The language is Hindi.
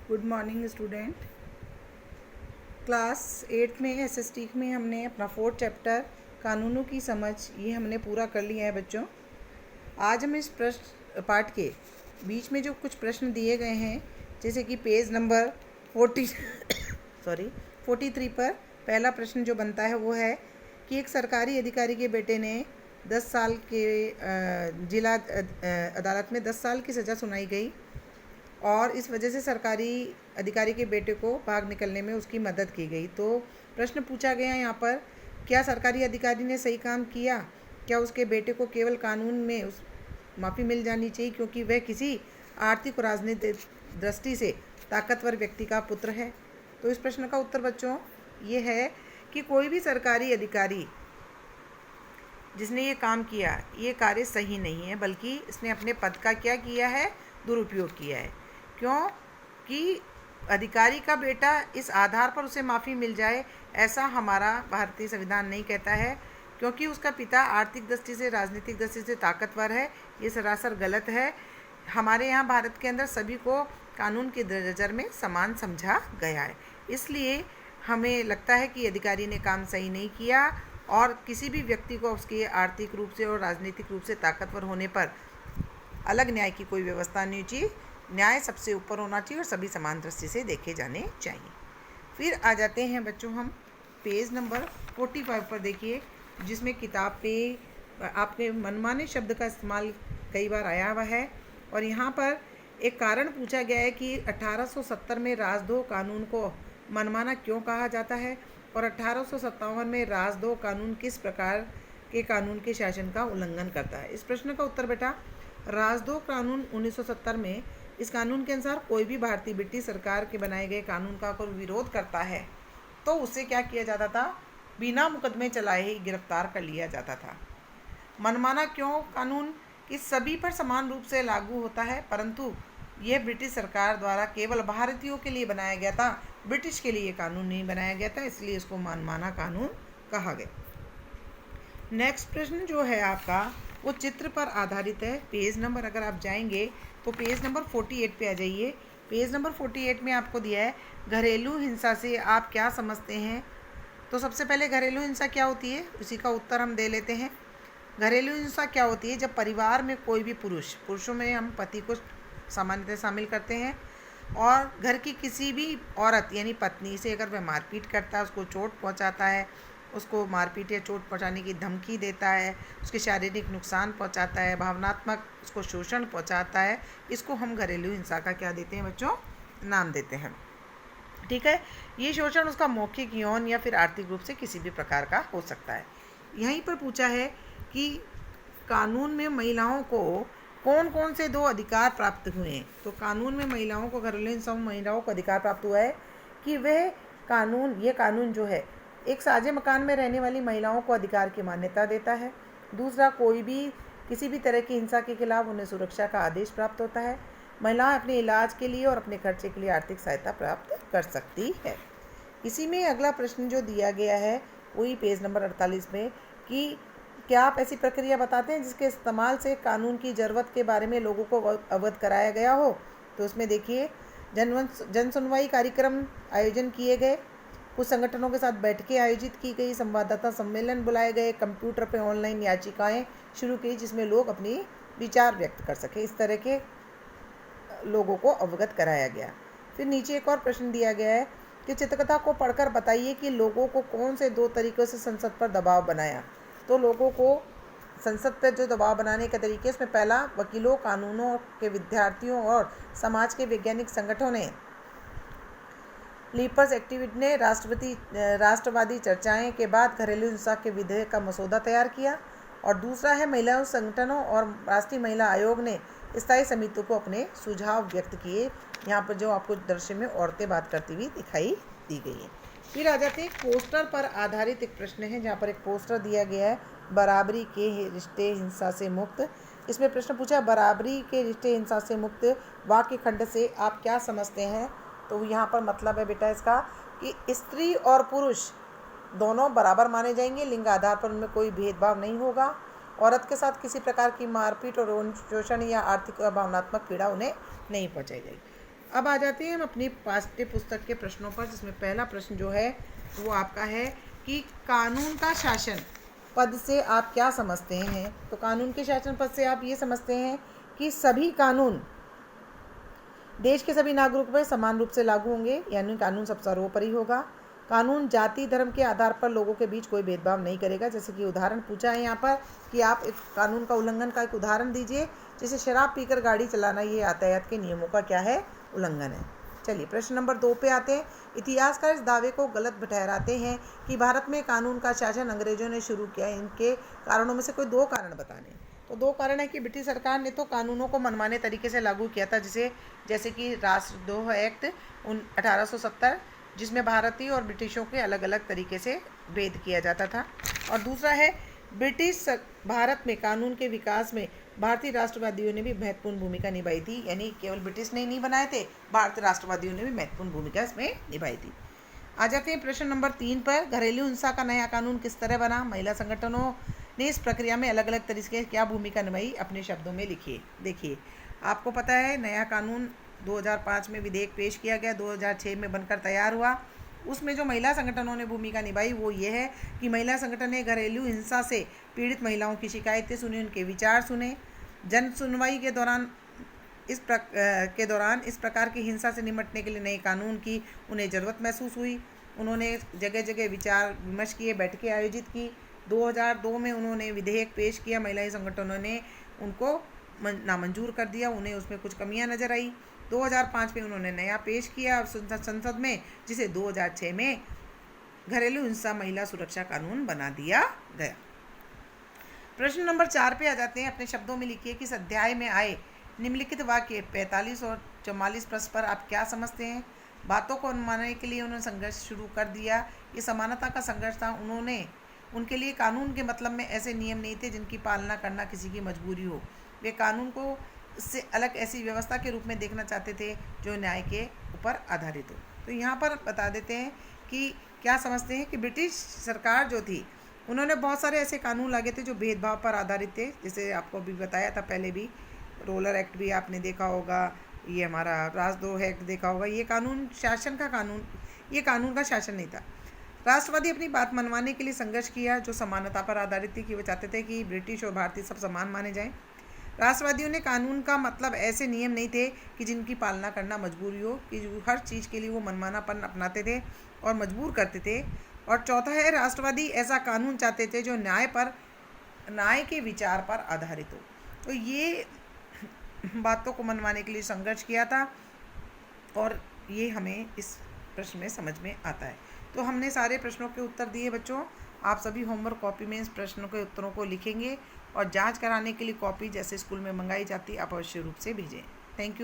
Good morning student. क्लास 8 में एसएसटी में हमने अपना 4th चैप्टर कानूनों की समझ ये हमने पूरा कर लिया है बच्चों। आज हम इस प्रश्न पाठ के बीच में जो कुछ प्रश्न दिए गए हैं, जैसे कि पेज नंबर 43 पर पहला प्रश्न जो बनता है वो है कि एक सरकारी अधिकारी के बेटे ने 10 साल के जिला अदालत में 10 साल की सज़ा सुनाई गई और इस वजह से सरकारी अधिकारी के बेटे को भाग निकलने में उसकी मदद की गई। तो प्रश्न पूछा गया यहाँ पर, क्या सरकारी अधिकारी ने सही काम किया? क्या उसके बेटे को केवल कानून में उस माफ़ी मिल जानी चाहिए क्योंकि वह किसी आर्थिक और राजनीतिक दृष्टि से ताकतवर व्यक्ति का पुत्र है? तो इस प्रश्न का उत्तर बच्चों ये है कि कोई भी सरकारी अधिकारी जिसने ये काम किया, ये कार्य सही नहीं है, बल्कि इसने अपने पद का क्या किया है? दुरुपयोग किया है। क्यों कि अधिकारी का बेटा इस आधार पर उसे माफ़ी मिल जाए, ऐसा हमारा भारतीय संविधान नहीं कहता है, क्योंकि उसका पिता आर्थिक दृष्टि से, राजनीतिक दृष्टि से ताकतवर है। ये सरासर गलत है। हमारे यहाँ भारत के अंदर सभी को कानून के नज़र में समान समझा गया है। इसलिए हमें लगता है कि अधिकारी ने काम सही नहीं किया और किसी भी व्यक्ति को उसके आर्थिक रूप से और राजनीतिक रूप से ताकतवर होने पर अलग न्याय की कोई व्यवस्था नहीं चाहिए। न्याय सबसे ऊपर होना चाहिए और सभी समान दृष्टि से देखे जाने चाहिए। फिर आ जाते हैं बच्चों हम पेज नंबर 45 पर। देखिए, जिसमें किताब पे आपके मनमाने शब्द का इस्तेमाल कई बार आया हुआ है और यहाँ पर एक कारण पूछा गया है कि 1870 में राजद्रोह कानून को मनमाना क्यों कहा जाता है और 1857 में राजद्रोह कानून किस प्रकार के कानून के शासन का उल्लंघन करता है। इस प्रश्न का उत्तर बेटा, राजद्रोह कानून 1970 में, इस कानून के अनुसार कोई भी भारतीय ब्रिटिश सरकार के बनाए गए कानून का कोई विरोध करता है तो उससे क्या किया जाता था? बिना मुकदमे चलाए ही गिरफ्तार कर लिया जाता था। मनमाना क्यों कानून कि सभी पर समान रूप से लागू होता है, परंतु यह ब्रिटिश सरकार द्वारा केवल भारतीयों के लिए बनाया गया था, ब्रिटिश के लिए कानून नहीं बनाया गया था, इसलिए इसको मनमाना कानून कहा गया। नेक्स्ट प्रश्न जो है आपका वो चित्र पर आधारित है। पेज नंबर अगर आप जाएंगे तो पेज नंबर 48 पे आ जाइए। पेज नंबर 48 में आपको दिया है घरेलू हिंसा से आप क्या समझते हैं। तो सबसे पहले घरेलू हिंसा क्या होती है, उसी का उत्तर हम दे लेते हैं। घरेलू हिंसा क्या होती है? जब परिवार में कोई भी पुरुषों में हम पति को सामान्यतः शामिल करते हैं और घर की किसी भी औरत यानी पत्नी से अगर वह मारपीट करता है, उसको चोट पहुंचाता है, उसको मारपीट या चोट पहुंचाने की धमकी देता है, उसके शारीरिक नुकसान पहुंचाता है, भावनात्मक उसको शोषण पहुंचाता है, इसको हम घरेलू हिंसा का क्या देते हैं बच्चों? नाम देते हैं। ठीक है। ये शोषण उसका मौखिक, यौन या फिर आर्थिक रूप से किसी भी प्रकार का हो सकता है। यहीं पर पूछा है कि कानून में महिलाओं को कौन कौन से 2 अधिकार प्राप्त हुए हैं। तो कानून में महिलाओं को, घरेलू हिंसा में महिलाओं को अधिकार प्राप्त हुआ है कि वह ये कानून जो है एक साझे मकान में रहने वाली महिलाओं को अधिकार की मान्यता देता है। दूसरा, कोई भी किसी भी तरह की हिंसा के खिलाफ उन्हें सुरक्षा का आदेश प्राप्त होता है। महिलाएं अपने इलाज के लिए और अपने खर्चे के लिए आर्थिक सहायता प्राप्त कर सकती है। इसी में अगला प्रश्न जो दिया गया है वही पेज नंबर 48 में कि क्या आप ऐसी प्रक्रिया बताते हैं जिसके इस्तेमाल से कानून की ज़रूरत के बारे में लोगों को अवगत कराया गया हो। तो उसमें देखिए, जन सुनवाई कार्यक्रम आयोजन किए गए, कुछ संगठनों के साथ बैठकें आयोजित की गई, संवाददाता सम्मेलन बुलाए गए, कंप्यूटर पर ऑनलाइन याचिकाएं शुरू की जिसमें लोग अपनी विचार व्यक्त कर सके। इस तरह के लोगों को अवगत कराया गया। फिर नीचे एक और प्रश्न दिया गया है कि चित्रकथा को पढ़कर बताइए कि लोगों को कौन से 2 तरीक़ों से संसद पर दबाव बनाया। तो लोगों को संसद पर जो दबाव बनाने के तरीके, इसमें पहला, वकीलों, कानूनों के विद्यार्थियों और समाज के वैज्ञानिक संगठनों ने, लीपर्स एक्टिविटी ने राष्ट्रवादी चर्चाएं के बाद घरेलू हिंसा के विधेयक का मसौदा तैयार किया। और दूसरा है महिलाओं संगठनों और राष्ट्रीय महिला आयोग ने स्थायी समितियों को अपने सुझाव व्यक्त किए। यहाँ पर जो आपको दृश्य में औरतें बात करती हुई दिखाई दी गई है। फिर आ जाते हैं पोस्टर पर आधारित एक प्रश्न है, जहाँ पर एक पोस्टर दिया गया है, बराबरी के रिश्ते हिंसा से मुक्त। इसमें प्रश्न पूछा, बराबरी के रिश्ते हिंसा से मुक्त वाक्य खंड से आप क्या समझते हैं। तो यहाँ पर मतलब है बेटा इसका कि स्त्री और पुरुष दोनों बराबर माने जाएंगे, लिंग आधार पर उनमें कोई भेदभाव नहीं होगा, औरत के साथ किसी प्रकार की मारपीट और शोषण या आर्थिक और भावनात्मक पीड़ा उन्हें नहीं पहुँचाई जाएगी। अब आ जाते हैं हम अपनी पाठ्य पुस्तक के प्रश्नों पर, जिसमें पहला प्रश्न जो है वो आपका है कि कानून का शासन पद से आप क्या समझते हैं। तो कानून के शासन पद से आप ये समझते हैं कि सभी कानून देश के सभी नागरिकों पर समान रूप से लागू होंगे, यानी कानून सब सर्वोपरि होगा। कानून जाति धर्म के आधार पर लोगों के बीच कोई भेदभाव नहीं करेगा। जैसे कि उदाहरण पूछा है यहाँ पर कि आप एक कानून का उल्लंघन का एक उदाहरण दीजिए। जैसे शराब पीकर गाड़ी चलाना, ये यातायात के नियमों का क्या है, उल्लंघन है। चलिए प्रश्न नंबर 2 पे आते हैं। इतिहासकार इस दावे को गलत ठहराते हैं कि भारत में कानून का शासन अंग्रेजों ने शुरू किया। इनके कारणों में से कोई 2 कारण बताने। तो 2 कारण है कि ब्रिटिश सरकार ने तो कानूनों को मनमाने तरीके से लागू किया था, जैसे कि राष्ट्रद्रोह एक्ट 1870, जिसमें भारतीय और ब्रिटिशों के अलग अलग तरीके से भेद किया जाता था। और दूसरा है ब्रिटिश भारत में कानून के विकास में भारतीय राष्ट्रवादियों ने भी महत्वपूर्ण भूमिका निभाई थी। यानी केवल ब्रिटिश ने नहीं बनाए थे, भारतीय राष्ट्रवादियों ने भी महत्वपूर्ण भूमिका इसमें निभाई थी। आ जाते हैं प्रश्न नंबर 3 पर। घरेलू हिंसा का नया कानून किस तरह बना। महिला संगठनों ने इस प्रक्रिया में अलग अलग तरीके से क्या भूमिका निभाई, अपने शब्दों में लिखिए। देखिए, आपको पता है नया कानून 2005 में विधेयक पेश किया गया, 2006 में बनकर तैयार हुआ। उसमें जो महिला संगठनों ने भूमिका निभाई वो ये है कि महिला संगठन ने घरेलू हिंसा से पीड़ित महिलाओं की शिकायतें सुनी, उनके विचार सुने। जन सुनवाई के दौरान इस प्रकार की हिंसा से निपटने के लिए नए कानून की उन्हें ज़रूरत महसूस हुई। उन्होंने जगह जगह विचार विमर्श किए, बैठकें आयोजित की। 2002 में उन्होंने विधेयक पेश किया। महिला संगठनों ने उनको नामंजूर कर दिया, उन्हें उसमें कुछ कमियां नजर आई। 2005 में उन्होंने नया पेश किया संसद में, जिसे 2006 में घरेलू हिंसा महिला सुरक्षा कानून बना दिया गया। प्रश्न नंबर 4 पे आ जाते हैं। अपने शब्दों में लिखिए कि इस अध्याय में आए निम्नलिखित वाक्य 45 और 44 प्रश्न पर आप क्या समझते हैं। बातों को मनवाने के लिए उन्होंने संघर्ष शुरू कर दिया। ये समानता का संघर्ष था। उनके लिए कानून के मतलब में ऐसे नियम नहीं थे जिनकी पालना करना किसी की मजबूरी हो। वे कानून को इससे अलग ऐसी व्यवस्था के रूप में देखना चाहते थे जो न्याय के ऊपर आधारित हो। तो यहाँ पर बता देते हैं कि क्या समझते हैं कि ब्रिटिश सरकार जो थी उन्होंने बहुत सारे ऐसे कानून लाए थे जो भेदभाव पर आधारित थे। जैसे आपको अभी बताया था पहले भी, रोलर एक्ट भी आपने देखा होगा, ये हमारा राजद्रोह एक्ट देखा होगा। ये कानून का शासन नहीं था। राष्ट्रवादी अपनी बात मनवाने के लिए संघर्ष किया जो समानता पर आधारित थी, कि वो चाहते थे कि ब्रिटिश और भारतीय सब समान माने जाएं। राष्ट्रवादियों ने कानून का मतलब ऐसे नियम नहीं थे कि जिनकी पालना करना मजबूरी हो, कि हर चीज़ के लिए वो मनमानापन अपनाते थे और मजबूर करते थे। और चौथा है, राष्ट्रवादी ऐसा कानून चाहते थे जो न्याय के विचार पर आधारित हो। तो ये बातों को मनवाने के लिए संघर्ष किया था और ये हमें इस प्रश्न में समझ में आता है। तो हमने सारे प्रश्नों के उत्तर दिए बच्चों। आप सभी होमवर्क कॉपी में इस प्रश्नों के उत्तरों को लिखेंगे और जांच कराने के लिए कॉपी जैसे स्कूल में मंगाई जाती है आप अवश्य रूप से भेजें। Thank you.